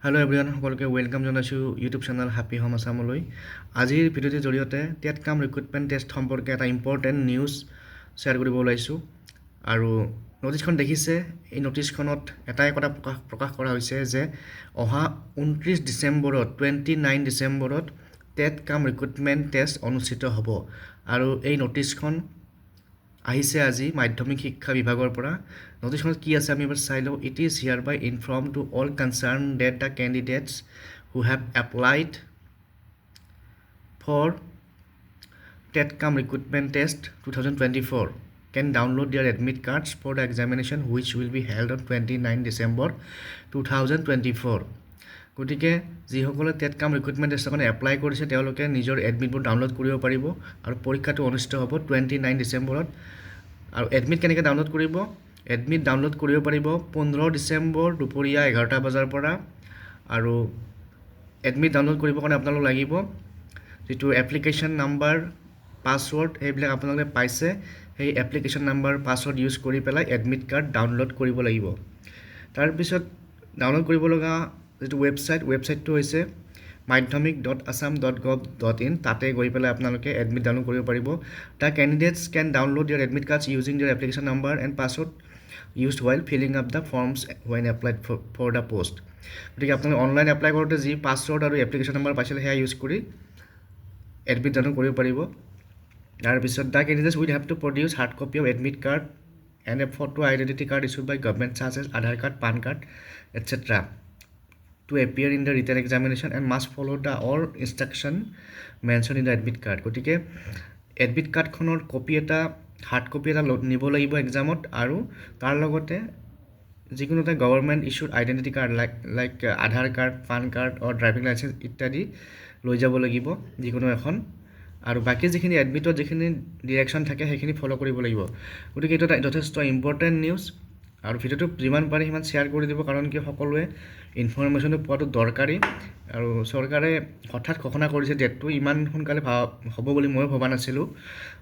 Hello everyone, সকলোকে welcome জনাইছো YouTube channel happy home আসামলৈ। আজিৰ ভিডিঅ'টোৰ জৰিয়তে TET-ৰ ৰিক্ৰুটমেন্ট টেষ্ট সম্পৰ্কে এটা ইম্পৰ্টেন্ট নিউজ শ্বেয়াৰ কৰিব ওলাইছো। আৰু নোটিছখন দেখিছে, এই নোটিছখনত এটাই কথা প্ৰকাশ কৰা হৈছে যে অহা 29 ডিসেম্বৰত 29 ডিসেম্বৰত TET-ৰ ৰিক্ৰুটমেন্ট টেষ্ট অনুষ্ঠিত হ'ব। আৰু এই নোটিছখন আহিছে আজি মাধ্যমিক শিক্ষা বিভাগৰ পৰা। নোটিছখনত কি আছে আমি এবাৰ চাই লওঁ। It is hereby informed to all concerned that the candidates who have applied for TET-ৰ recruitment test 2024 can download their admit cards for the examination which will be held on 29 December 2024. গতিকে যিসকলে TET-ৰ ৰিক্ৰুটমেন্ট টেষ্টৰ apply কৰিছে তেওঁলোকে নিজৰ এডমিটবোৰ download কৰিব পাৰিব আৰু পৰীক্ষাটো অনুষ্ঠিত হ'ব 29 ডিসেম্বৰত। আৰু এডমিট কেনেকৈ ডাউনলোড কৰিব? এডমিট ডাউনলোড কৰিব পাৰিব 15 ডিসেম্বৰ দুপৰীয়া 11টা বজাৰ পৰা। আৰু এডমিট ডাউনলোড কৰিব কাৰণে আপোনালোক লাগিব যেটো এপ্লিকেশন নাম্বাৰ পাসওয়াৰ্ড এইবিলাক আপোনালোকে পাইছে, সেই এপ্লিকেশন নাম্বাৰ পাসওয়াৰ্ড ইউজ কৰি পেলাই এডমিট কাৰ্ড ডাউনলোড কৰিব লাগিব। তাৰ পিছত ডাউনলোড কৰিব লগা যেটো ৱেবসাইটটো হৈছে madhyamik.assam.gov.in। তাতে গৈ পেলাই আপোনালোকে এডমিট ডাউনলোড কৰিব পাৰিব। The candidates can download their admit cards using their application number and password used while filling up the forms when applied for the post. গতিকে আপোনালোকে অনলাইন এপ্লাই কৰোঁতে যি পাসওয়াৰ্ড আৰু এপ্লিকেশন নাম্বাৰ পাইছিল সেয়া use কৰি এডমিট ডাউনলোড কৰিব পাৰিব। তাৰ পিছত the candidates will have to produce hard copy of admit card and a photo identity card issued by government such as Aadhaar card, PAN card, etc. to appear in the written examination and must follow the all instruction mentioned in the admit card. গতিকে admit কাৰ্ডখনৰ copy এটা hard copy এটা নিব লাগিব এক্সামত, আৰু তাৰ লগতে যিকোনো এটা government issued identity card like Aadhaar card, PAN card or driving licence ইত্যাদি লৈ যাব লাগিব যিকোনো এখন। আৰু বাকি যিখিনি এডমিটত যিখিনি ডিৰেকশ্যন থাকে সেইখিনি ফলো কৰিব লাগিব। গতিকে এটা যথেষ্ট ইম্পৰ্টেন্ট নিউজ, আৰু ভিডিওটো যিমান পাৰে সিমান শ্বেয়াৰ কৰি দিব, কাৰণ কি সকলোৱে ইনফৰমেশ্যনটো পোৱাটো দৰকাৰী। আৰু চৰকাৰে হঠাৎ ঘোষণা কৰিছে ডেটটো, ইমান সোনকালে হ'ব বুলি মই ভবা নাছিলোঁ।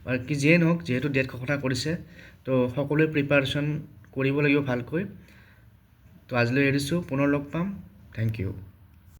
আৰু কি যিয়ে নহওক, যেহেতু ডেট ঘোষণা কৰিছে তো সকলোৱে প্ৰিপাৰেশ্যন কৰিব লাগিব ভালকৈ। তো আজিলৈ এৰিছোঁ, পুনৰ লগ পাম। Thank U.